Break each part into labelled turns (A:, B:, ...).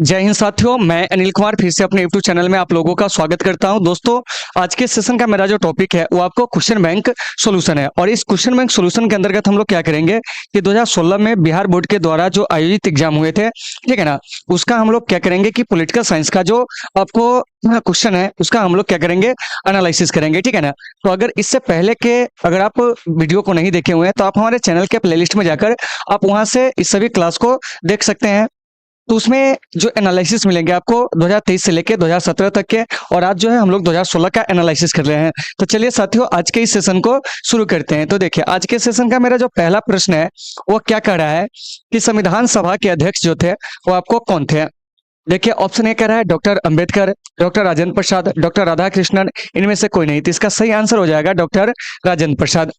A: जय हिंद साथियों, मैं अनिल कुमार फिर से अपने यूट्यूब चैनल में आप लोगों का स्वागत करता हूं। दोस्तों, आज के सेशन का मेरा जो टॉपिक है वो आपको क्वेश्चन बैंक सॉल्यूशन है। और इस क्वेश्चन बैंक सॉल्यूशन के अंतर्गत हम लोग क्या करेंगे कि 2016 में बिहार बोर्ड के द्वारा जो आयोजित एग्जाम हुए थे, ठीक है ना, उसका हम लोग क्या करेंगे कि पॉलिटिकल साइंस का जो आपको क्वेश्चन है उसका हम लोग क्या करेंगे, एनालिसिस करेंगे, ठीक है ना। तो अगर इससे पहले के अगर आप वीडियो को नहीं देखे हुए हैं तो आप हमारे चैनल के प्लेलिस्ट में जाकर आप वहां से इस सभी क्लास को देख सकते हैं। तो उसमें जो एनालिसिस मिलेंगे आपको 2023 से लेके 2017 तक के, और आज जो है हम लोग 2016 का एनालिसिस कर रहे हैं। तो चलिए साथियों, आज के इस सेशन को शुरू करते हैं। तो देखिए, आज के सेशन का मेरा जो पहला प्रश्न है वो क्या कह रहा है कि संविधान सभा के अध्यक्ष जो थे वो आपको कौन थे। देखिए, ऑप्शन ए कह रहा है doctor Ambedkar, doctor Rajendra Prasad, doctor Radhakrishnan, इनमें से कोई नहीं। तो इसका सही आंसर हो जाएगा डॉक्टर राजेंद्र प्रसाद।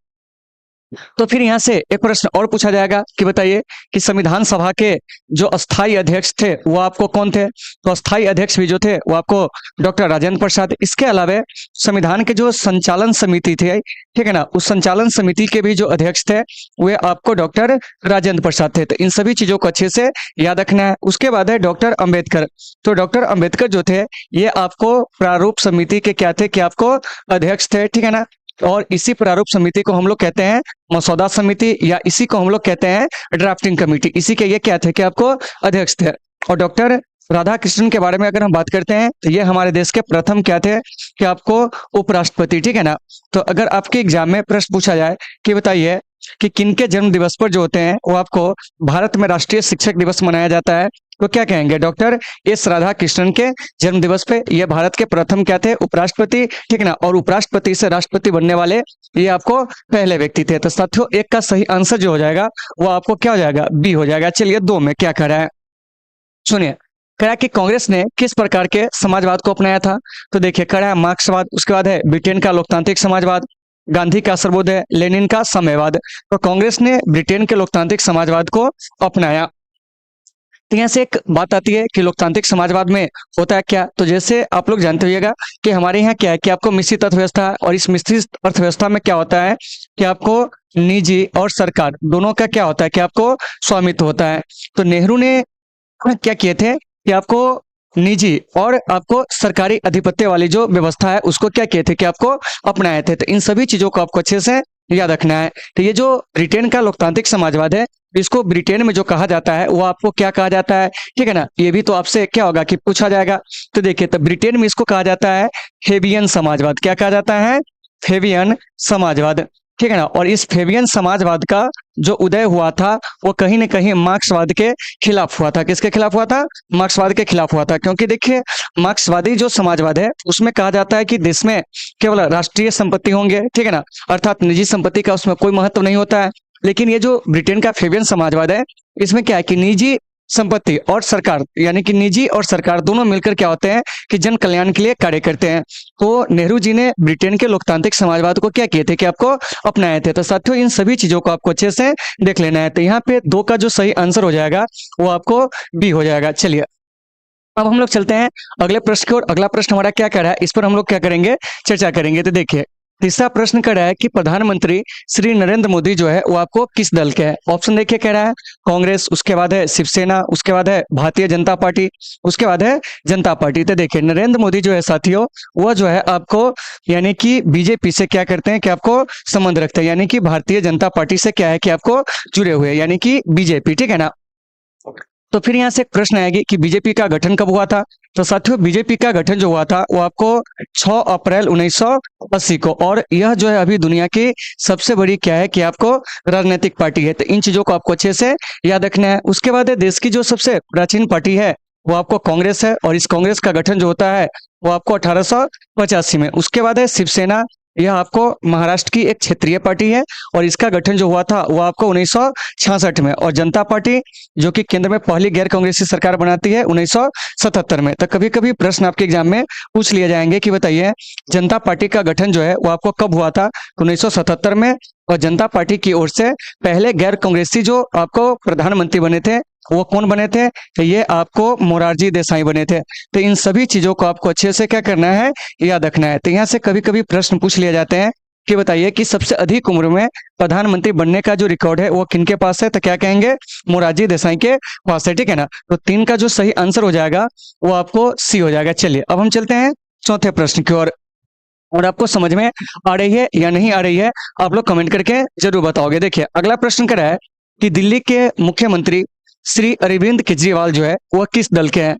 A: तो फिर यहाँ से एक प्रश्न और पूछा जाएगा कि बताइए कि संविधान सभा के जो अस्थाई अध्यक्ष थे वो आपको कौन थे। तो अस्थाई अध्यक्ष भी जो थे वो आपको डॉक्टर राजेंद्र प्रसाद। इसके अलावा संविधान के जो संचालन समिति थे, ठीक है ना, उस संचालन समिति के भी जो अध्यक्ष थे वे आपको डॉक्टर राजेंद्र प्रसाद थे। तो इन सभी चीजों को अच्छे से याद रखना है। उसके बाद है डॉक्टर अंबेडकर। तो डॉक्टर अंबेडकर जो थे ये आपको प्रारूप समिति के क्या थे कि आपको अध्यक्ष थे, ठीक है ना। और इसी प्रारूप समिति को हम लोग कहते हैं मसौदा समिति, या इसी को हम लोग कहते हैं ड्राफ्टिंग कमेटी। इसी के ये क्या थे कि आपको अध्यक्ष थे। और डॉक्टर राधा कृष्णन के बारे में अगर हम बात करते हैं तो ये हमारे देश के प्रथम क्या थे कि आपको उपराष्ट्रपति, ठीक है ना। तो अगर आपके एग्जाम में प्रश्न पूछा जाए कि बताइए कि किनके जन्म दिवस पर जो होते हैं वो आपको भारत में राष्ट्रीय शिक्षक दिवस मनाया जाता है, तो क्या कहेंगे, डॉक्टर एस राधा कृष्णन के जन्म दिवस पे। ये भारत के प्रथम क्या थे, उपराष्ट्रपति, ठीक है ना। और उपराष्ट्रपति से राष्ट्रपति बनने वाले ये आपको पहले व्यक्ति थे। तो साथियों, एक का सही आंसर जो हो जाएगा वो आपको क्या हो जाएगा, बी हो जाएगा। चलिए, दो में क्या कह रहा है सुनिए। कह रहा है कि कांग्रेस ने किस प्रकार के समाजवाद को अपनाया था। तो देखिए, कह रहा है मार्क्सवाद, उसके बाद है ब्रिटेन का लोकतांत्रिक समाजवाद, गांधी का सर्वोदय, लेनिन का साम्यवाद। तो कांग्रेस ने ब्रिटेन के लोकतांत्रिक समाजवाद को अपनाया। तो यहाँ से एक बात आती है कि लोकतांत्रिक समाजवाद में होता है क्या। तो जैसे आप लोग जानते होइएगा कि हमारे यहाँ क्या है कि आपको मिश्रित अर्थव्यवस्था है, और इस मिश्रित अर्थव्यवस्था में क्या होता है कि आपको निजी और सरकार दोनों का क्या होता है कि आपको स्वामित्व होता है। तो नेहरू ने क्या किए थे कि आपको निजी और आपको सरकारी अधिपत्य वाली जो व्यवस्था है उसको क्या किए थे कि आपको अपनाए थे। तो इन सभी चीजों को आपको अच्छे से याद रखना है। तो ये जो ब्रिटेन का लोकतांत्रिक समाजवाद है, इसको ब्रिटेन में जो कहा जाता है वो आपको क्या कहा जाता है, ठीक है ना। ये भी तो आपसे क्या होगा कि पूछा जाएगा। तो देखिए, तो ब्रिटेन में इसको कहा जाता है फेबियन समाजवाद। क्या कहा जाता है, फेबियन समाजवाद, ठीक है ना। और इस फेबियन समाजवाद का जो उदय हुआ था वो कहीं ना कहीं मार्क्सवाद के खिलाफ हुआ था। किसके खिलाफ हुआ था, मार्क्सवाद के खिलाफ हुआ था। क्योंकि देखिए, मार्क्सवादी जो समाजवाद है उसमें कहा जाता है कि देश में केवल राष्ट्रीय संपत्ति होंगे, ठीक है ना, अर्थात निजी संपत्ति का उसमें कोई महत्व नहीं होता है। लेकिन ये जो ब्रिटेन का फेबियन समाजवाद है इसमें क्या है कि निजी संपत्ति और सरकार, यानी कि निजी और सरकार दोनों मिलकर क्या होते हैं कि जन कल्याण के लिए कार्य करते हैं। तो नेहरू जी ने ब्रिटेन के लोकतांत्रिक समाजवाद को क्या किए थे कि आपको अपनाए थे। तो साथियों, इन सभी चीजों को आपको अच्छे से देख लेना है। तो यहाँ पे दो का जो सही आंसर हो जाएगा वो आपको बी हो जाएगा। चलिए, अब हम लोग चलते हैं अगले प्रश्न की ओर। अगला प्रश्न हमारा क्या कह रहा है, इस पर हम लोग क्या करेंगे, चर्चा करेंगे। तो देखिए, तीसरा प्रश्न कह रहा है कि प्रधानमंत्री श्री नरेंद्र मोदी जो है वो आपको किस दल के है। ऑप्शन देखिए, कह रहा है कांग्रेस, उसके बाद है शिवसेना, उसके बाद है भारतीय जनता पार्टी, उसके बाद है जनता पार्टी। तो देखिए, नरेंद्र मोदी जो है साथियों वो जो है आपको यानी कि बीजेपी से क्या करते हैं कि आपको संबंध रखते हैं, यानी कि भारतीय जनता पार्टी से क्या है कि आपको जुड़े हुए, यानी कि बीजेपी, ठीक है ना। तो फिर यहाँ से एक प्रश्न आएगी कि बीजेपी का गठन कब हुआ था। तो साथियों, बीजेपी का गठन जो हुआ था वो आपको 6 अप्रैल 1980 को, और यह जो है अभी दुनिया की सबसे बड़ी क्या है कि आपको राजनीतिक पार्टी है। तो इन चीजों को आपको अच्छे से याद रखना है। उसके बाद है देश की जो सबसे प्राचीन पार्टी है वो आपको कांग्रेस है, और इस कांग्रेस का गठन जो होता है वो आपको 1885 में। उसके बाद है शिवसेना, यह आपको महाराष्ट्र की एक क्षेत्रीय पार्टी है, और इसका गठन जो हुआ था वो आपको 1966 में। और जनता पार्टी जो कि केंद्र में पहली गैर कांग्रेसी सरकार बनाती है 1977 में। तो कभी कभी प्रश्न आपके एग्जाम में पूछ लिए जाएंगे कि बताइए जनता पार्टी का गठन जो है वो आपको कब हुआ था, 1977 में। और जनता पार्टी की ओर से पहले गैर कांग्रेसी जो आपको प्रधानमंत्री बने थे वो कौन बने थे, तो ये आपको मोरारजी देसाई बने थे। तो इन सभी चीजों को आपको अच्छे से क्या करना है, याद रखना है। तो यहाँ से कभी कभी प्रश्न पूछ लिए जाते हैं कि बताइए कि सबसे अधिक उम्र में प्रधानमंत्री बनने का जो रिकॉर्ड है वो किनके पास है, तो क्या कहेंगे, मोरारजी देसाई के पास है, ठीक है ना। तो 3 का जो सही आंसर हो जाएगा वो आपको सी हो जाएगा। चलिए अब हम चलते हैं चौथे प्रश्न की ओर, और आपको समझ में आ रही है या नहीं आ रही है आप लोग कमेंट करके जरूर बताओगे। देखिए अगला प्रश्न कह रहा है कि दिल्ली के मुख्यमंत्री श्री अरविंद केजरीवाल जो है वह किस दल के हैं,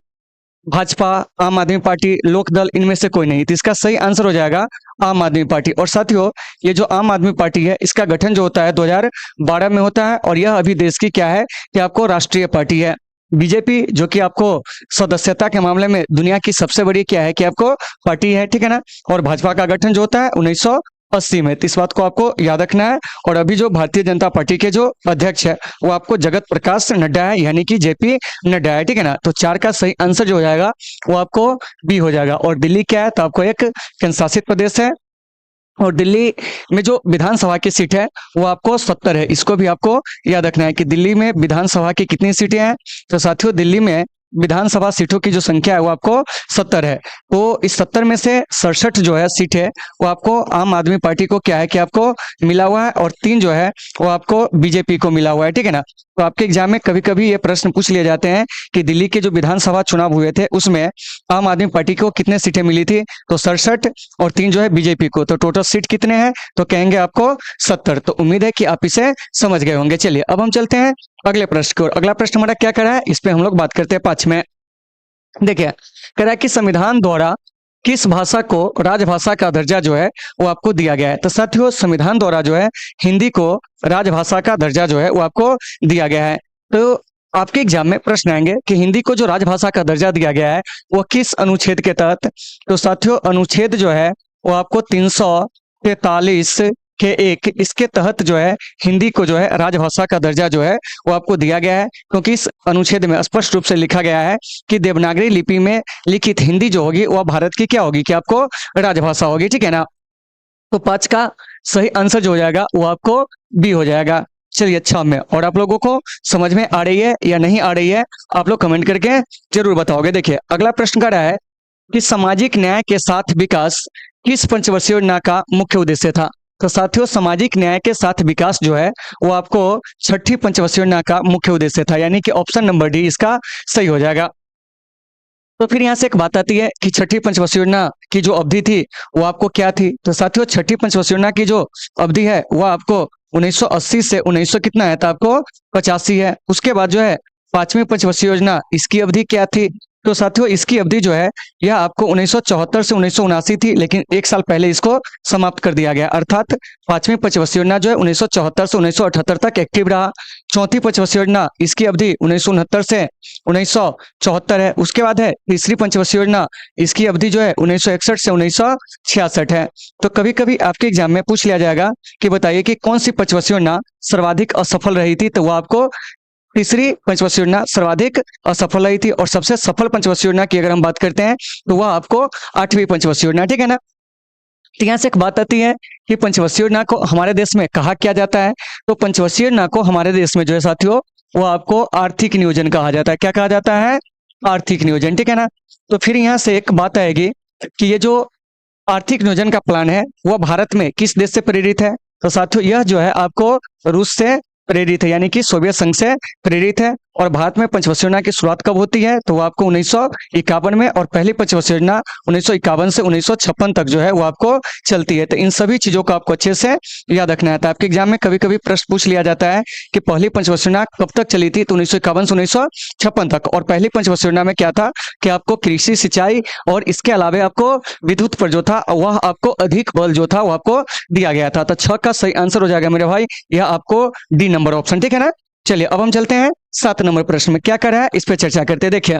A: भाजपा, आम आदमी पार्टी, लोक दल, इनमें से कोई नहीं। तो इसका सही आंसर हो जाएगा आम आदमी पार्टी। और साथियों ये जो आम आदमी पार्टी है इसका गठन जो होता है 2012 में होता है, और यह अभी देश की क्या है कि आपको राष्ट्रीय पार्टी है। बीजेपी जो कि आपको सदस्यता के मामले में दुनिया की सबसे बड़ी क्या है कि आपको पार्टी है, ठीक है ना। और भाजपा का गठन जो होता है 1980 में। तो इस बात को आपको याद रखना है। और अभी जो भारतीय जनता पार्टी के जो अध्यक्ष है वो आपको जगत प्रकाश नड्डा है, यानी कि जेपी नड्डा है, ठीक है ना। तो 4 का सही आंसर जो हो जाएगा वो आपको बी हो जाएगा। और दिल्ली क्या है, तो आपको एक केंद्र शासित प्रदेश है, और दिल्ली में जो विधानसभा की सीट है वो आपको 70 है। इसको भी आपको याद रखना है कि दिल्ली में विधानसभा की कितनी सीटें हैं। तो साथियों दिल्ली में विधानसभा सीटों की जो संख्या है वो आपको 70 है। तो इस 70 में से 67 जो है सीट है वो आपको आम आदमी पार्टी को क्या है कि आपको मिला हुआ है, और 3 जो है वो आपको बीजेपी को मिला हुआ है, ठीक है ना। तो आपके एग्जाम में कभी कभी ये प्रश्न पूछ लिए जाते हैं कि दिल्ली के जो विधानसभा चुनाव हुए थे उसमें आम आदमी पार्टी को कितने सीटें मिली थी, तो 67, और 3 जो है बीजेपी को। तो टोटल सीट कितने हैं, तो कहेंगे आपको 70। तो उम्मीद है कि आप इसे समझ गए होंगे। चलिए अब हम चलते हैं अगले प्रश्न की ओर। अगला प्रश्न हमारा क्या कर रहा है, इस पे हम लोग बात करते हैं 5 में। देखिए कह रहा है कि संविधान द्वारा किस भाषा को राजभाषा का दर्जा जो है वो आपको दिया गया है। तो साथियों संविधान द्वारा जो है हिंदी को राजभाषा का दर्जा जो है वो आपको दिया गया है। तो आपके एग्जाम में प्रश्न आएंगे कि हिंदी को जो राजभाषा का दर्जा दिया गया है वो किस अनुच्छेद के तहत। तो साथियों अनुच्छेद जो है वो आपको 343 के एक इसके तहत जो है हिंदी को जो है राजभाषा का दर्जा जो है वो आपको दिया गया है, क्योंकि इस अनुच्छेद में स्पष्ट रूप से लिखा गया है कि देवनागरी लिपि में लिखित हिंदी जो होगी वह भारत की क्या होगी कि आपको राजभाषा होगी, ठीक है ना। तो 5 का सही आंसर जो हो जाएगा वो आपको बी हो जाएगा। चलिए अच्छा में, और आप लोगों को समझ में आ रही है या नहीं आ रही है आप लोग कमेंट करके जरूर बताओगे। देखिए अगला प्रश्न कर रहा है कि सामाजिक न्याय के साथ विकास किस पंचवर्षीय योजना का मुख्य उद्देश्य था। तो साथियों सामाजिक न्याय के साथ विकास जो है वो आपको 6ठी पंचवर्षीय योजना का मुख्य उद्देश्य था, यानी कि ऑप्शन नंबर डी इसका सही हो जाएगा। तो फिर यहाँ से एक बात आती है कि 6ठी पंचवर्षीय योजना की जो अवधि थी वो आपको क्या थी। तो साथियों 6ठी पंचवर्षीय योजना की जो अवधि है वो आपको 1980 से 1900 कितना है, तो आपको 85 है। उसके बाद जो है 5वीं पंचवर्षीय योजना, इसकी अवधि क्या थी। तो साथियों इसकी अवधि जो है यह आपको 1974 से 1979 थी, लेकिन 1 साल पहले इसको समाप्त कर दिया गया। अर्थात 5वीं पंचवर्षीय योजना जो है 1974 से 1978 तक एक्टिव रहा। 4थी पंचवर्षीय योजना इसकी अवधि 1969 से 1974 है। उसके बाद है 3री पंचवर्षीय योजना, इसकी अवधि जो है 1961 से 1966 है। तो कभी कभी आपके एग्जाम में पूछ लिया जाएगा कि बताइए कि कौन सी पंचवर्षीय योजना सर्वाधिक असफल रही थी। तो वो आपको 3री पंचवर्षीय योजना सर्वाधिक असफल रही थी। और सबसे सफल पंचवर्षीय योजना की अगर हम बात करते हैं तो वह आपको 8वीं पंचवर्षीय योजना, ठीक है ना। तो यहाँ से एक बात आती है कि पंचवर्षीय योजना को हमारे देश में कहा क्या जाता है। तो पंचवर्षीय योजना को हमारे देश में जो है साथियों वो आपको आर्थिक नियोजन कहा जाता है। क्या कहा जाता है, आर्थिक नियोजन, ठीक है ना। तो फिर यहाँ से एक बात आएगी कि ये जो आर्थिक नियोजन का प्लान है वह भारत में किस देश से प्रेरित है। तो साथियों यह जो है आपको रूस से प्रेरित है, यानी कि सोवियत संघ से प्रेरित है। और भारत में पंचवर्षीय योजना की शुरुआत कब होती है, तो वो आपको 1951 में, और पहली पंचवर्षीय योजना 1951 से 1956 तक जो है वो आपको चलती है। तो इन सभी चीजों को आपको अच्छे से याद रखना है। तो आपके एग्जाम में कभी कभी प्रश्न पूछ लिया जाता है कि पहली पंचवर्षीय योजना कब तक चली थी, तो 1951 से 1956 तक। और पहली पंचवर्षीय योजना में क्या था कि आपको कृषि, सिंचाई और इसके अलावा आपको विद्युत पर जो था वह आपको अधिक बल जो था वो आपको दिया गया था। तो 6 का सही आंसर हो जाएगा मेरे भाई, यह आपको डी नंबर ऑप्शन, ठीक है ना। चलिए अब हम चलते हैं 7 नंबर प्रश्न में। क्या कर रहा है इस पे चर्चा करते हैं। देखिए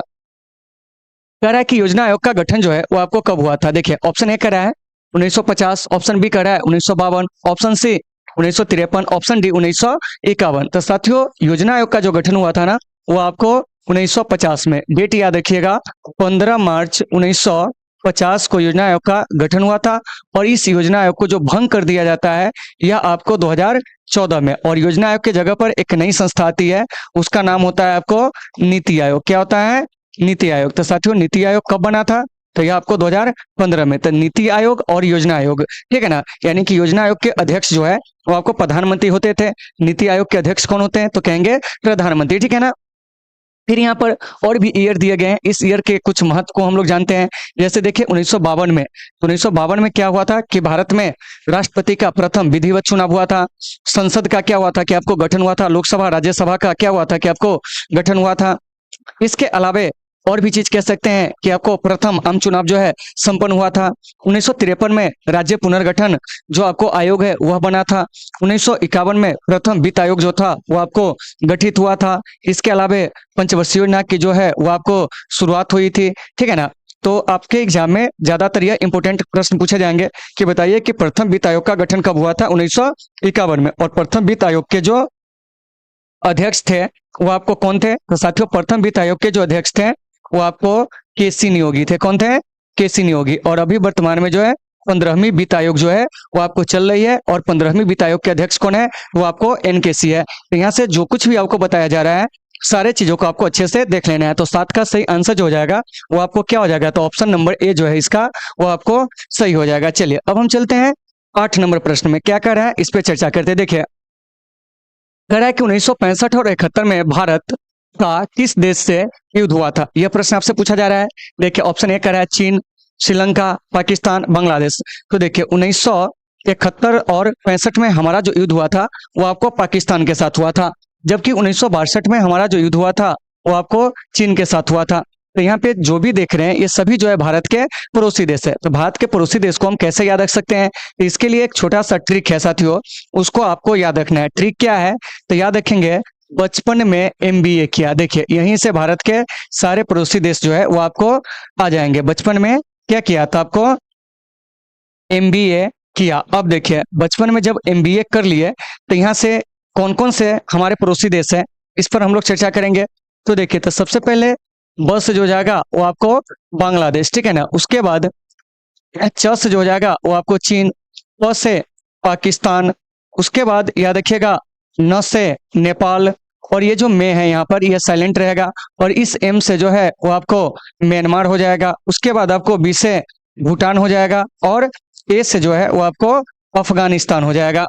A: कह रहा है कि योजना आयोग का गठन जो है वो आपको कब हुआ था। देखिए ऑप्शन ए कह रहा है 1950, ऑप्शन बी कह रहा है 1952, ऑप्शन सी 1953, ऑप्शन डी 1951। तो साथियों योजना आयोग का जो गठन हुआ था ना वो आपको 1950 में, डेट याद रखिएगा 15 मार्च 1950 को योजना आयोग का गठन हुआ था। और इस योजना आयोग को जो भंग कर दिया जाता है यह आपको 2014 में। और योजना आयोग की जगह पर एक नई संस्था आती है, उसका नाम होता है आपको नीति आयोग। क्या होता है, नीति आयोग। तो साथियों नीति आयोग कब बना था, तो यह आपको 2015 में। तो नीति आयोग और योजना आयोग, ठीक है ना, यानी कि योजना आयोग के अध्यक्ष जो है वो आपको प्रधानमंत्री होते थे, नीति आयोग के अध्यक्ष कौन होते हैं, तो कहेंगे प्रधानमंत्री, ठीक है ना। फिर यहाँ पर और भी ईयर दिए गए हैं, इस ईयर के कुछ महत्व को हम लोग जानते हैं। जैसे देखिए 1952 में, 1952 में क्या हुआ था कि भारत में राष्ट्रपति का प्रथम विधिवत चुनाव हुआ था। संसद का क्या हुआ था कि आपको गठन हुआ था, लोकसभा राज्यसभा का क्या हुआ था कि आपको गठन हुआ था। इसके अलावे और भी चीज कह सकते हैं कि आपको प्रथम आम चुनाव जो है संपन्न हुआ था। 1953 में राज्य पुनर्गठन जो आपको आयोग है वह बना था। 1951 में प्रथम वित्त आयोग जो था वो आपको गठित हुआ था। इसके अलावा पंचवर्षीय योजना की जो है वो आपको शुरुआत हुई थी, ठीक है ना। तो आपके एग्जाम में ज्यादातर यह इंपोर्टेंट प्रश्न पूछे जाएंगे कि बताइए कि प्रथम वित्त आयोग का गठन कब हुआ था, 1951 में। और प्रथम वित्त आयोग के जो अध्यक्ष थे वो आपको कौन थे, तो साथियों प्रथम वित्त आयोग के जो अध्यक्ष थे वो आपको केसी नियोगी थे। कौन थे, केसी नियोगी। और अभी वर्तमान में जो है 15वीं वित्त आयोग जो है वो आपको चल रही है, और 15वीं वित्त आयोग के अध्यक्ष कौन है, वो आपको एनकेसी है। तो यहाँ से जो कुछ भी आपको बताया जा रहा है सारे चीजों को आपको अच्छे से देख लेना है। तो 7 का सही आंसर जो हो जाएगा वो आपको क्या हो जाएगा, तो ऑप्शन नंबर ए जो है इसका वो आपको सही हो जाएगा। चलिए अब हम चलते हैं 8 नंबर प्रश्न में, क्या कर रहा है इस पे चर्चा करते हैं। देखिए कह रहा है कि 1965 और 71 में भारत का किस देश से युद्ध हुआ था, यह प्रश्न आपसे पूछा जा रहा है। देखिए ऑप्शन ए कह रहा है चीन, श्रीलंका, पाकिस्तान, बांग्लादेश। तो देखिए 1971 और 65 में हमारा जो युद्ध हुआ था वो आपको पाकिस्तान के साथ हुआ था, जबकि 1962 में हमारा जो युद्ध हुआ था वो आपको चीन के साथ हुआ था। तो यहाँ पे जो भी देख रहे हैं ये सभी जो है भारत के पड़ोसी देश है। तो भारत के पड़ोसी देश को हम कैसे याद रख सकते हैं, तो इसके लिए एक छोटा सा ट्रिक है साथियों, उसको आपको याद रखना है। ट्रिक क्या है, तो याद रखेंगे बचपन में एमबीए किया। देखिए यहीं से भारत के सारे पड़ोसी देश जो है वो आपको आ जाएंगे। बचपन में क्या किया था, आपको एमबीए किया। अब देखिए बचपन में जब एमबीए कर लिए तो यहाँ से कौन कौन से हमारे पड़ोसी देश है इस पर हम लोग चर्चा करेंगे। तो देखिए तो सबसे पहले ब से जो हो जाएगा वो आपको बांग्लादेश, ठीक है ना। उसके बाद च से जो हो जाएगा वो आपको चीन, प से पाकिस्तान, उसके बाद याद रखिएगा न से नेपाल, और ये जो मे है यहाँ पर ये साइलेंट रहेगा, और इस एम से जो है वो आपको म्यांमार हो जाएगा। उसके बाद आपको बी से भूटान हो जाएगा, और ए से जो है वो आपको अफगानिस्तान हो जाएगा।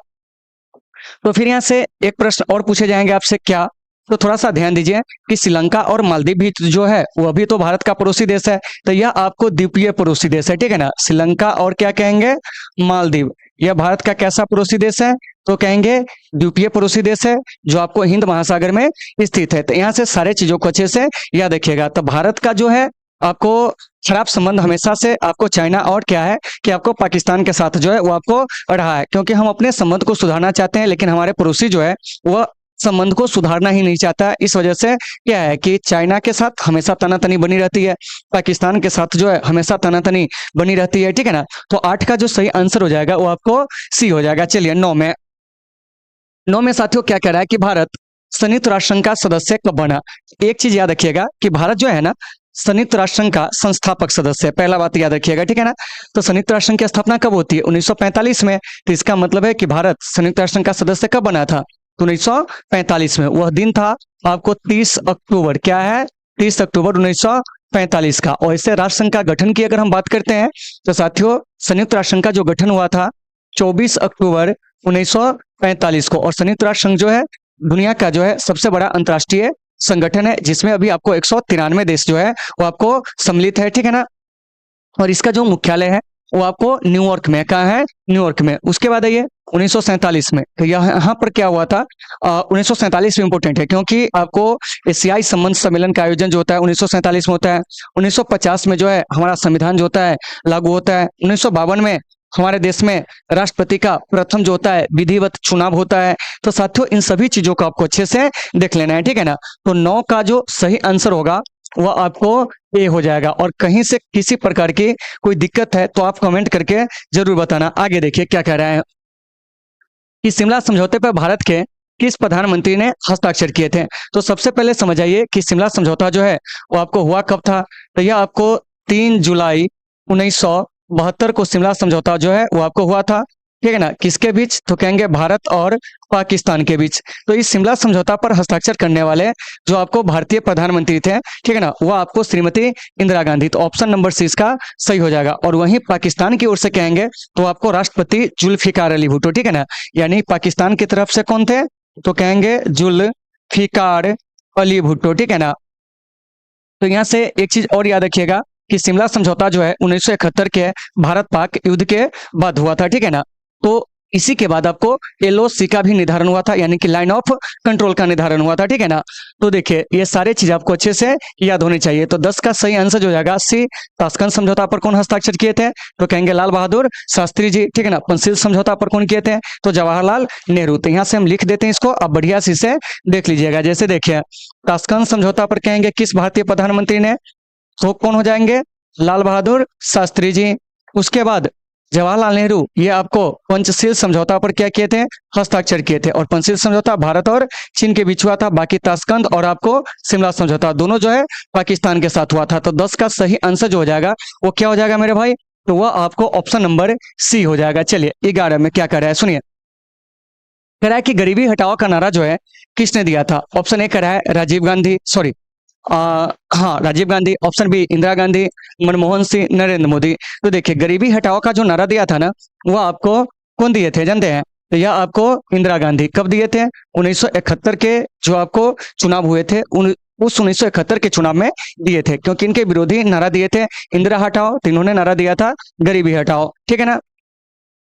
A: तो फिर यहाँ से एक प्रश्न और पूछे जाएंगे आपसे, क्या, तो थोड़ा सा ध्यान दीजिए कि श्रीलंका और मालदीव भी जो है वो भी तो भारत का पड़ोसी देश है। तो यह आपको द्वीपीय पड़ोसी देश है, ठीक है ना। श्रीलंका और क्या कहेंगे, मालदीव, यह भारत का कैसा पड़ोसी देश है, तो कहेंगे द्वीपीय पड़ोसी देश है जो आपको हिंद महासागर में स्थित है। तो यहाँ से सारे चीजों को अच्छे से याद रखिएगा। तो भारत का जो है आपको खराब संबंध हमेशा से आपको चाइना और क्या है कि आपको पाकिस्तान के साथ जो है वो आपको रहा है, क्योंकि हम अपने संबंध को सुधारना चाहते हैं, लेकिन हमारे पड़ोसी जो है वह संबंध को सुधारना ही नहीं चाहता है। इस वजह से क्या है कि चाइना के साथ हमेशा तनातनी बनी रहती है, पाकिस्तान के साथ जो है हमेशा तनातनी बनी रहती है, ठीक है ना। तो 8 का जो सही आंसर हो जाएगा वो आपको सी हो जाएगा। चलिए 9 में साथियों क्या कह रहा है कि भारत संयुक्त राष्ट्र संघ का सदस्य कब बना। एक चीज याद रखिएगा कि भारत जो है ना संयुक्त राष्ट्र संघ का संस्थापक सदस्य है, पहला बात याद रखिएगा, ठीक है ना। तो संयुक्त राष्ट्र संघ की स्थापना कब होती है, 1945 में। तो इसका मतलब है कि भारत संयुक्त राष्ट्र संघ का सदस्य कब बना था, तो 1945 में। वह दिन था आपको 30 अक्टूबर, क्या है, 30 अक्टूबर 1945 का। और इससे राष्ट्र संघ का गठन की अगर हम बात करते हैं तो साथियों संयुक्त राष्ट्र संघ का जो गठन हुआ था 24 अक्टूबर 1945 को। और संयुक्त राष्ट्र संघ जो है दुनिया का जो है सबसे बड़ा अंतर्राष्ट्रीय संगठन है, जिसमें अभी आपको 193 देश जो है वो आपको सम्मिलित है, ठीक है ना। और इसका जो मुख्यालय है वो आपको न्यूयॉर्क में, कहाँ है, न्यूयॉर्क में। उसके बाद आइए 1947 में, तो यहाँ पर क्या हुआ था, 1947 में इंपोर्टेंट है क्योंकि आपको एशियाई संबंध सम्मेलन का आयोजन जो होता है 1947 में होता है। 1950 में जो है हमारा संविधान जो होता है लागू होता है। 1952 में हमारे देश में राष्ट्रपति का प्रथम जो होता है विधिवत चुनाव होता है। तो साथियों इन सभी चीजों को आपको अच्छे से देख लेना है, ठीक है ना। तो 9 का जो सही आंसर होगा वह आपको ए हो जाएगा। और कहीं से किसी प्रकार की कोई दिक्कत है तो आप कमेंट करके जरूर बताना। आगे देखिए क्या कह रहा है कि शिमला समझौते पर भारत के किस प्रधानमंत्री ने हस्ताक्षर किए थे। तो सबसे पहले समझ आइए कि शिमला समझौता जो है वो आपको हुआ कब था, तो यह आपको 3 जुलाई 1972 को शिमला समझौता जो है वो आपको हुआ था। ठीक है ना, किसके बीच? तो कहेंगे भारत और पाकिस्तान के बीच। तो इस शिमला समझौता पर हस्ताक्षर करने वाले जो आपको भारतीय प्रधानमंत्री थे, ठीक है ना, वो आपको श्रीमती इंदिरा गांधी। तो ऑप्शन नंबर सी इसका सही हो जाएगा। और वहीं पाकिस्तान की ओर से कहेंगे तो आपको राष्ट्रपति जुल्फिकार अली भुट्टो, ठीक है ना, यानी पाकिस्तान की तरफ से कौन थे? तो कहेंगे जुल्फिकार अली भुट्टो, ठीक है ना। तो यहाँ से एक चीज और याद रखिएगा कि शिमला समझौता जो है 1971 के भारत पाक युद्ध के बाद हुआ था, ठीक है ना। तो इसी के बाद आपको एलओसी का भी निर्धारण हुआ था, यानी कि लाइन ऑफ कंट्रोल का निर्धारण हुआ था, ठीक है ना। तो देखिए ये सारे चीज आपको अच्छे से याद होनी चाहिए। तो 10 का सही आंसर जो हो जाएगा सी। ताशकंद समझौता पर कौन हस्ताक्षर किए थे? तो कहेंगे लाल बहादुर शास्त्री जी, ठीक है ना। पंचशील समझौता पर कौन किए थे? तो जवाहरलाल नेहरू। तो यहाँ से हम लिख देते हैं इसको, अब बढ़िया से इसे देख लीजिएगा। जैसे देखिए ताशकंद समझौता पर कहेंगे किस भारतीय प्रधानमंत्री ने? तो कौन हो जाएंगे? लाल बहादुर शास्त्री जी। उसके बाद जवाहरलाल नेहरू, ये आपको पंचशील समझौता पर क्या किए थे? हस्ताक्षर किए थे। और पंचशील समझौता भारत और चीन के बीच हुआ था। बाकी ताशकंद और आपको शिमला समझौता दोनों जो है पाकिस्तान के साथ हुआ था। तो 10 का सही आंसर जो हो जाएगा वो क्या हो जाएगा मेरे भाई? तो वह आपको ऑप्शन नंबर सी हो जाएगा। चलिए 11 में क्या कर रहा है सुनिए। कह रहा है कि गरीबी हटाओ का नारा जो है किसने दिया था? ऑप्शन ए कह रहा है राजीव गांधी, सॉरी हाँ राजीव गांधी। Option B Indira Gandhi, Manmohan Singh, Narendra Modi. तो देखिए गरीबी हटाओ का जो नारा दिया था ना, वो आपको कौन दिए थे जानते हैं? तो यह आपको इंदिरा गांधी कब दिए थे? 1971 के जो आपको चुनाव हुए थे उस 1971 के चुनाव में दिए थे, क्योंकि इनके विरोधी नारा दिए थे इंदिरा हटाओ, तो इन्होंने नारा दिया था गरीबी हटाओ, ठीक है ना।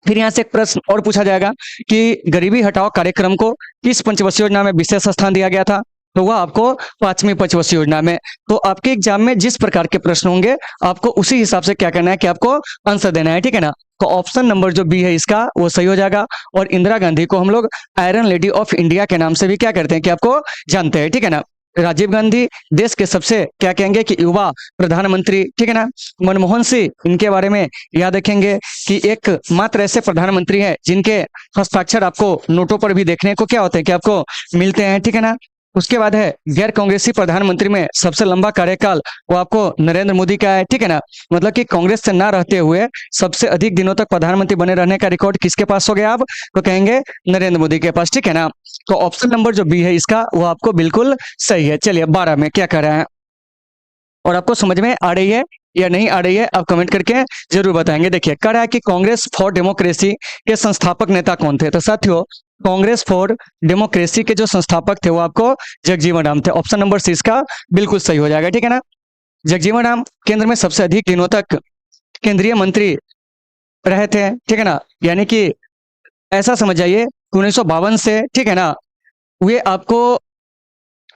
A: फिर यहाँ से एक प्रश्न और पूछा जाएगा कि गरीबी हटाओ कार्यक्रम को किस पंचवर्षीय योजना में विशेष स्थान दिया गया था? तो वह आपको 5वीं पंचवर्षीय योजना में। तो आपके एग्जाम में जिस प्रकार के प्रश्न होंगे आपको उसी हिसाब से क्या करना है कि आपको आंसर देना है, ठीक है ना। तो ऑप्शन नंबर जो बी है इसका वो सही हो जाएगा। और इंदिरा गांधी को हम लोग आयरन लेडी ऑफ इंडिया के नाम से भी क्या करते हैं कि आपको जानते हैं, ठीक है ना। राजीव गांधी देश के सबसे क्या कहेंगे कि युवा प्रधानमंत्री, ठीक है ना। मनमोहन सिंह, इनके बारे में याद रखेंगे कि एक मात्र ऐसे प्रधानमंत्री है जिनके हस्ताक्षर आपको नोटों पर भी देखने को क्या होते हैं कि आपको मिलते हैं, ठीक है ना। उसके बाद है गैर कांग्रेसी प्रधानमंत्री में सबसे लंबा कार्यकाल वो आपको नरेंद्र मोदी का है, ठीक है ना। मतलब कि कांग्रेस से ना रहते हुए सबसे अधिक दिनों तक प्रधानमंत्री बने रहने का रिकॉर्ड किसके पास हो गया? अब तो कहेंगे नरेंद्र मोदी के पास, ठीक है ना। तो ऑप्शन नंबर जो बी है इसका वो आपको बिल्कुल सही है। चलिए 12 में क्या कर रहे हैं और आपको समझ में आ रही है या नहीं आ रही है आप कमेंट करके जरूर बताएंगे। देखिए कह रहा है कि कांग्रेस फॉर डेमोक्रेसी के संस्थापक नेता कौन थे? तो साथियों कांग्रेस फॉर डेमोक्रेसी के जो संस्थापक थे वो आपको जगजीवन राम थे। ऑप्शन नंबर सी इसका बिल्कुल सही हो जाएगा, ठीक है ना। जगजीवन राम केंद्र में सबसे अधिक दिनों तक केंद्रीय मंत्री रहे थे, ठीक है ना। यानी कि ऐसा समझ जाइए 1952 से, ठीक है ना, वे आपको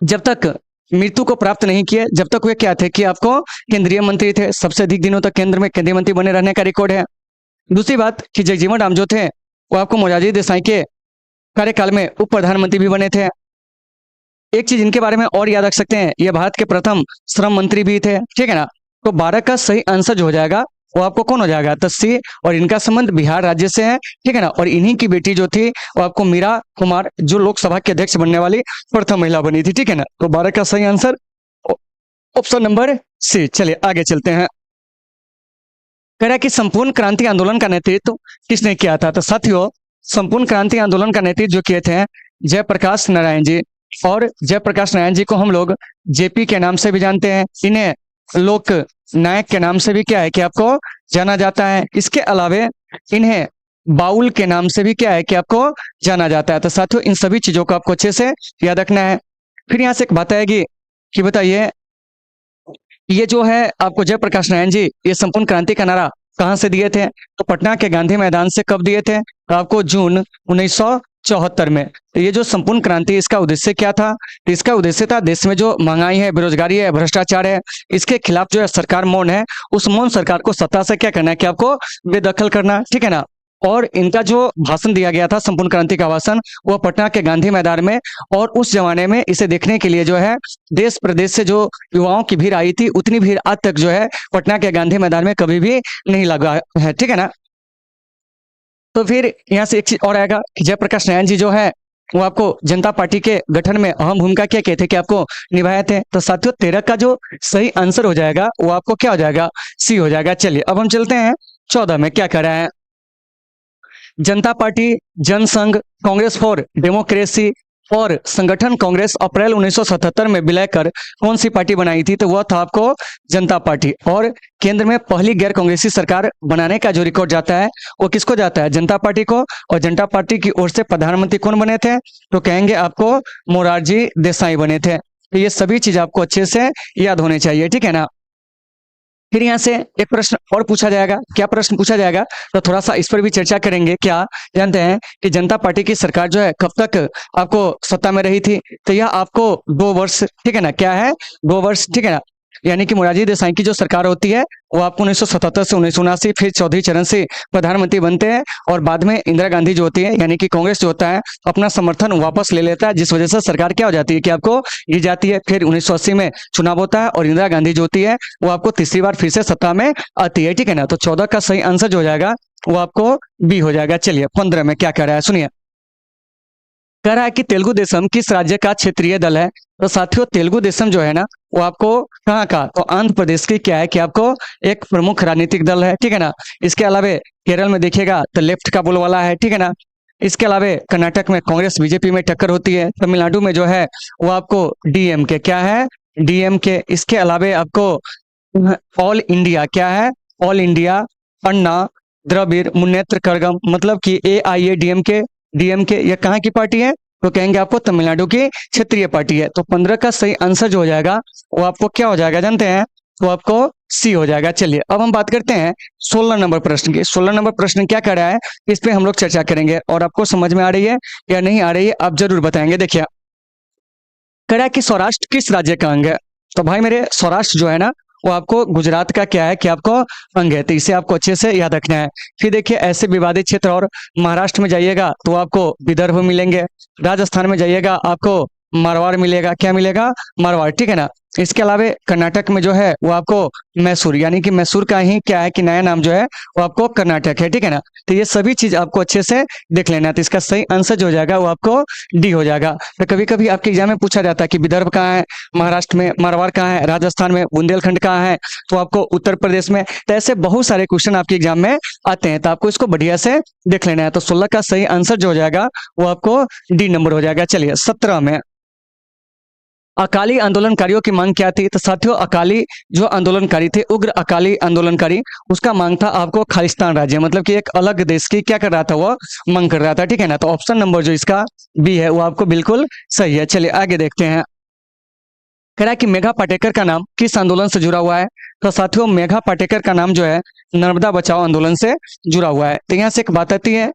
A: जब तक मृत्यु को प्राप्त नहीं किए जब तक वे क्या थे कि आपको केंद्रीय मंत्री थे। सबसे अधिक दिनों तक केंद्र में केंद्रीय मंत्री बने रहने का रिकॉर्ड है। दूसरी बात कि जगजीवन राम जो थे वो आपको मोरारजी देसाई के कार्यकाल में उप प्रधानमंत्री भी बने थे। एक चीज इनके बारे में और याद रख सकते हैं, ये भारत के प्रथम श्रम मंत्री भी थे, ठीक है ना। तो 12 का सही आंसर जो हो जाएगा वो आपको कौन हो जाएगा? तस्सी। और इनका संबंध बिहार राज्य से है, ठीक है ना। और इन्हीं की बेटी जो थी वो आपको मीरा कुमार जो लोकसभा के अध्यक्ष बनने वाली प्रथम महिला बनी थी, ठीक है ना। तो 12 का सही आंसर ऑप्शन नंबर सी। चलिए आगे चलते हैं। कह रहा है कि संपूर्ण क्रांति आंदोलन का नेतृत्व किसने किया था? तो साथियों संपूर्ण क्रांति आंदोलन का नेतृत्व जो किए थे जयप्रकाश नारायण जी। और जयप्रकाश नारायण जी को हम लोग जेपी के नाम से भी जानते हैं। इन्हें लोक नायक के नाम से भी क्या है कि आपको जाना जाता है। इसके अलावे इन्हें बाउल के नाम से भी क्या है कि आपको जाना जाता है। तो साथियों इन सभी चीजों को आपको अच्छे से याद रखना है। फिर यहाँ से एक बात आएगी कि बताइए ये जो है आपको जयप्रकाश नारायण जी ये संपूर्ण क्रांति का नारा कहां से दिए थे? तो पटना के गांधी मैदान से कब दिए थे? तो आपको जून 1974 में। तो ये जो संपूर्ण क्रांति इसका उद्देश्य क्या था? तो इसका उद्देश्य था देश में जो महंगाई है, बेरोजगारी है, भ्रष्टाचार है, इसके खिलाफ जो है सरकार मौन है, उस मौन सरकार को सत्ता से क्या करना है कि आपको बेदखल करना, ठीक है ना। और इनका जो भाषण दिया गया था संपूर्ण क्रांति का भाषण वो पटना के गांधी मैदान में। और उस जमाने में इसे देखने के लिए जो है देश प्रदेश से जो युवाओं की भीड़ आई थी उतनी भीड़ आज तक जो है पटना के गांधी मैदान में कभी भी नहीं लगा है, ठीक है ना। तो फिर यहाँ से एक चीज और आएगा कि जयप्रकाश नारायण जी जो है वो आपको जनता पार्टी के गठन में अहम भूमिका क्या कहते कि आपको निभाए थे। तो साथियों 13 का जो सही आंसर हो जाएगा वो आपको क्या हो जाएगा? सी हो जाएगा। चलिए अब हम चलते हैं 14 में क्या कर रहे हैं। Janata Party, Jansangh, Congress for Democracy और संगठन कांग्रेस अप्रैल 1977 में विलय कर कौन सी पार्टी बनाई थी? तो वह था आपको जनता पार्टी। और केंद्र में पहली गैर कांग्रेसी सरकार बनाने का जो रिकॉर्ड जाता है वो किसको जाता है? जनता पार्टी को। और जनता पार्टी की ओर से प्रधानमंत्री कौन बने थे? तो कहेंगे आपको मोरारजी देसाई बने थे। तो ये सभी चीज आपको अच्छे से याद होने चाहिए, ठीक है ना। फिर यहाँ से एक प्रश्न और पूछा जाएगा। क्या प्रश्न पूछा जाएगा? तो थोड़ा सा इस पर भी चर्चा करेंगे। क्या जानते हैं कि जनता पार्टी की सरकार जो है कब तक आपको सत्ता में रही थी? तो यह आपको 2 वर्ष, ठीक है ना। क्या है? 2 वर्ष, ठीक है ना। यानी कि मोरारजी देसाई की जो सरकार होती है वो आपको 1977 से 1979, फिर चौधरी चरण से प्रधानमंत्री बनते हैं और बाद में इंदिरा गांधी जो होती है, यानी कि कांग्रेस जो होता है, अपना समर्थन वापस ले लेता है, जिस वजह से सरकार क्या हो जाती है कि आपको गिर जाती है। फिर 1980 में चुनाव होता है और इंदिरा गांधी जो होती है वो आपको तीसरी बार फिर से सत्ता में आती है, ठीक है ना। तो 14 का सही आंसर जो हो जाएगा वो आपको बी हो जाएगा। चलिए 15 में क्या कह रहा है सुनिए। कह रहा है कि तेलुगु देशम किस राज्य का क्षेत्रीय दल है? तो साथियों तेलुगु देशम जो है ना वो आपको कहाँ का? तो आंध्र प्रदेश की क्या है कि आपको एक प्रमुख राजनीतिक दल है, ठीक है ना। इसके अलावा केरल में देखिएगा तो लेफ्ट का बोलवाला है, ठीक है ना। इसके अलावा कर्नाटक में कांग्रेस बीजेपी में टक्कर होती है। तमिलनाडु में जो है वो आपको डीएमके, क्या है? डीएमके। इसके अलावा आपको ऑल इंडिया, क्या है? ऑल इंडिया अन्ना द्रविड़ मुन्नेत्र कड़गम, मतलब कि AIADMK, डीएमके, यह कहाँ की पार्टी है? तो कहेंगे आपको तमिलनाडु की क्षेत्रीय पार्टी है। तो 15 का सही आंसर जो हो जाएगा वो आपको क्या हो जाएगा जानते हैं? तो आपको सी हो जाएगा। चलिए अब हम बात करते हैं 16 नंबर प्रश्न की। 16 नंबर प्रश्न क्या कर रहा है इस पे हम लोग चर्चा करेंगे और आपको समझ में आ रही है या नहीं आ रही है आप जरूर बताएंगे। देखिए कह रहा है कि सौराष्ट्र किस राज्य का अंग है? तो भाई मेरे सौराष्ट्र जो है ना वो आपको गुजरात का क्या है कि आपको अंग है। तो इसे आपको अच्छे से याद रखना है। फिर देखिए ऐसे विवादित क्षेत्र और महाराष्ट्र में जाइएगा तो आपको विदर्भ मिलेंगे, राजस्थान में जाइएगा आपको मारवाड़ मिलेगा। क्या मिलेगा? मारवाड़, ठीक है ना। इसके अलावा कर्नाटक में जो है वो आपको मैसूर, यानी कि मैसूर का ही क्या है कि नया नाम जो है वो आपको कर्नाटक है, ठीक है ना। तो ये सभी चीज आपको अच्छे से देख लेना है। तो इसका सही आंसर जो हो जाएगा वो आपको डी हो जाएगा। तो कभी कभी आपके एग्जाम में पूछा जाता है कि विदर्भ कहाँ है, महाराष्ट्र में मारवाड़ कहाँ है, राजस्थान में बुंदेलखंड कहाँ है, तो आपको उत्तर प्रदेश में। तो ऐसे बहुत सारे क्वेश्चन आपके एग्जाम में आते हैं, तो आपको इसको बढ़िया से देख लेना है। तो 16 का सही आंसर जो हो जाएगा वो आपको डी नंबर हो जाएगा। चलिए 17 में अकाली आंदोलनकारियों की मांग क्या थी? तो साथियों अकाली जो आंदोलनकारी थे, उग्र अकाली आंदोलनकारी, उसका मांग था आपको खालिस्तान राज्य, मतलब कि एक अलग देश की क्या कर रहा था वो मांग कर रहा था, ठीक है ना। तो ऑप्शन नंबर जो इसका बी है वो आपको बिल्कुल सही है। चलिए आगे देखते हैं। कह रहा है कि मेघा पाटेकर का नाम किस आंदोलन से जुड़ा हुआ है? तो साथियों मेघा पाटेकर का नाम जो है नर्मदा बचाओ आंदोलन से जुड़ा हुआ है। तो यहाँ से एक बात आती है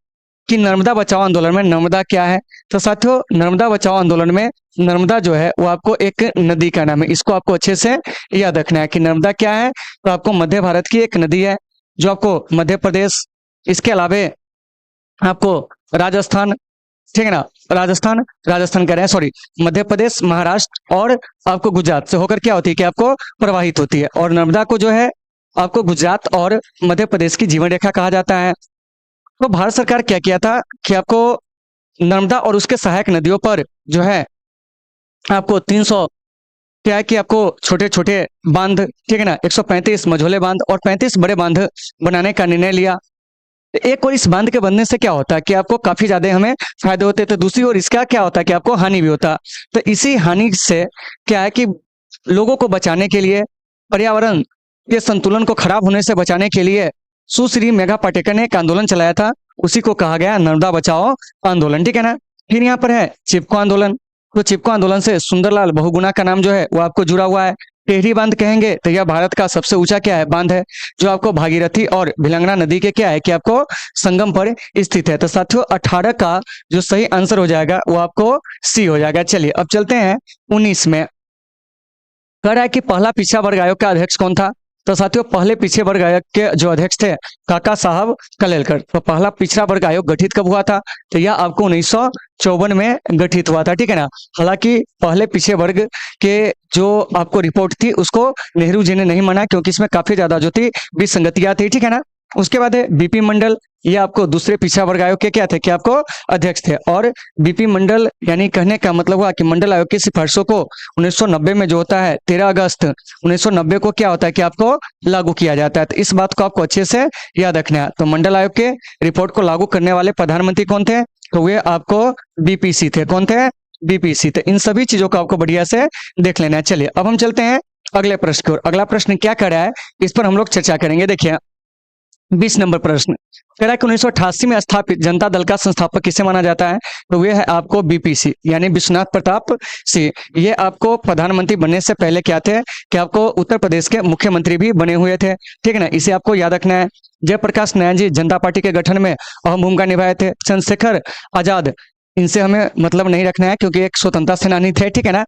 A: कि नर्मदा बचाओ आंदोलन में नर्मदा क्या है? तो साथियों नर्मदा बचाओ आंदोलन में नर्मदा जो है वो आपको एक नदी का नाम है। इसको आपको अच्छे से याद रखना है कि नर्मदा क्या है। तो आपको मध्य भारत की एक नदी है जो आपको मध्य प्रदेश, इसके अलावा आपको राजस्थान, ठीक है ना, राजस्थान कह रहे हैं सॉरी, मध्य प्रदेश, महाराष्ट्र और आपको गुजरात से होकर क्या होती है कि आपको प्रवाहित होती है। और नर्मदा को जो है आपको गुजरात और मध्य प्रदेश की जीवन रेखा कहा जाता है। तो भारत सरकार क्या किया था कि आपको नर्मदा और उसके सहायक नदियों पर जो है आपको 300 क्या है कि आपको छोटे छोटे बांध, ठीक है ना, 135 मझोले बांध और 35 बड़े बांध बनाने का निर्णय लिया। एक और इस बांध के बनने से क्या होता है कि आपको काफी ज्यादा हमें फायदे होते हैं, तो दूसरी ओर इसका क्या होता है कि आपको हानि भी होता है। तो इसी हानि से क्या है कि लोगों को बचाने के लिए, पर्यावरण के संतुलन को खराब होने से बचाने के लिए सुश्री मेघा पाटेकर ने एक आंदोलन चलाया था, उसी को कहा गया नर्मदा बचाओ आंदोलन, ठीक है ना। फिर यहाँ पर है चिपको आंदोलन। तो चिपको आंदोलन से सुंदरलाल बहुगुणा का नाम जो है वो आपको जुड़ा हुआ है। टेहरी बांध कहेंगे तो यह भारत का सबसे ऊंचा क्या है बांध है, जो आपको भागीरथी और भिलंगना नदी के क्या है कि आपको संगम पर स्थित है। तो साथियों 18 का जो सही आंसर हो जाएगा वो आपको सी हो जाएगा। चलिए अब चलते हैं 19 में। कह रहा है कि पहला पिछड़ा वर्ग आयोग का अध्यक्ष कौन था? तो साथियों पहले पिछड़े वर्ग आयोग के जो अध्यक्ष थे काका साहब कलेलकर। तो पहला पिछड़ा वर्ग आयोग गठित कब हुआ था? तो यह आपको 1954 में गठित हुआ था, ठीक है ना। हालांकि पहले पिछड़े वर्ग के जो आपको रिपोर्ट थी उसको नेहरू जी ने नहीं माना, क्योंकि इसमें काफी ज्यादा जो थी विसंगतियां थी, ठीक है ना। उसके बाद है बीपी मंडल, ये आपको दूसरे पिछड़ा वर्ग आयोग के क्या थे, कि आपको अध्यक्ष थे। और बीपी मंडल यानी कहने का मतलब हुआ कि मंडल आयोग की सिफारिशों को 1990 में जो होता है 13 अगस्त 1990 को क्या होता है कि आपको लागू किया जाता है। तो इस बात को आपको अच्छे से याद रखना है। तो मंडल आयोग के रिपोर्ट को लागू करने वाले प्रधानमंत्री कौन थे, तो वे आपको बीपीसी थे। कौन थे, बीपीसी थे। इन सभी चीजों को आपको बढ़िया से देख लेना है। चलिए अब हम चलते हैं अगले प्रश्न की ओर। अगला प्रश्न क्या कर रहा है, इस पर हम लोग चर्चा करेंगे। देखिए 20 नंबर प्रश्न कह रहा है कि 1988 में स्थापित जनता दल का संस्थापक किसे माना जाता है, तो वे है आपको बीपीसी यानी विश्वनाथ प्रताप सिंह। ये आपको प्रधानमंत्री बनने से पहले क्या थे, कि आपको उत्तर प्रदेश के मुख्यमंत्री भी बने हुए थे। ठीक है ना, इसे आपको याद रखना है। जयप्रकाश नारायण जी जनता पार्टी के गठन में अहम भूमिका निभाए थे। चंद्रशेखर आजाद, इनसे हमें मतलब नहीं रखना है क्योंकि एक स्वतंत्रता सेनानी थे। ठीक है ना।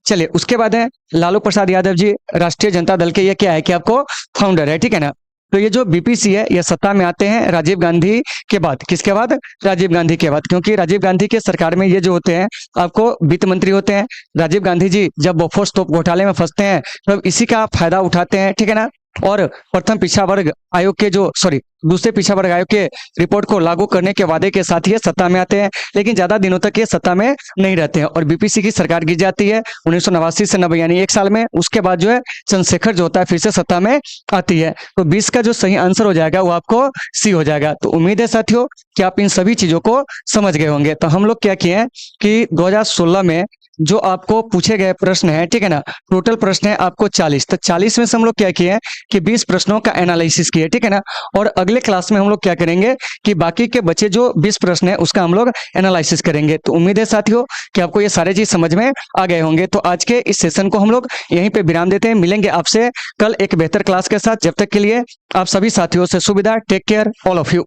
A: चलिए उसके बाद है लालू प्रसाद यादव जी, राष्ट्रीय जनता दल के ये क्या है कि आपको फाउंडर है। ठीक है ना। तो ये जो बीपीसी है ये सत्ता में आते हैं राजीव गांधी के बाद। किसके बाद, राजीव गांधी के बाद, क्योंकि राजीव गांधी के सरकार में ये जो होते हैं आपको वित्त मंत्री होते हैं। राजीव गांधी जी जब बोफोर्स तोप घोटाले में फंसते हैं तब इसी का फायदा उठाते हैं। ठीक है ना। और प्रथम पिछड़ा वर्ग आयोग के दूसरे पिछड़ा वर्ग आयोग के रिपोर्ट को लागू करने के वादे के साथ ये सत्ता में आते हैं, लेकिन ज्यादा दिनों तक ये सत्ता में नहीं रहते हैं और बीपीसी की सरकार गिर जाती है 1989 से 90 यानी 1 साल में। उसके बाद जो है चंद्रशेखर जो होता है फिर से सत्ता में आती है। तो 20 का जो सही आंसर हो जाएगा वो आपको सी हो जाएगा। तो उम्मीद है साथियों कि आप इन सभी चीजों को समझ गए होंगे। तो हम लोग क्या किए हैं कि 2016 में जो आपको पूछे गए प्रश्न है, ठीक है ना, टोटल प्रश्न है आपको 40। तो 40 में से हम लोग क्या किए हैं कि 20 प्रश्नों का एनालिसिस किए। ठीक है ना। और अगले क्लास में हम लोग क्या करेंगे कि बाकी के बचे जो 20 प्रश्न है उसका हम लोग एनालिसिस करेंगे। तो उम्मीद है साथियों कि आपको ये सारे चीज समझ में आ गए होंगे। तो आज के इस सेशन को हम लोग यहीं पे विराम देते हैं। मिलेंगे आपसे कल एक बेहतर क्लास के साथ। जब तक के लिए आप सभी साथियों से सुविधा। Take care all of you.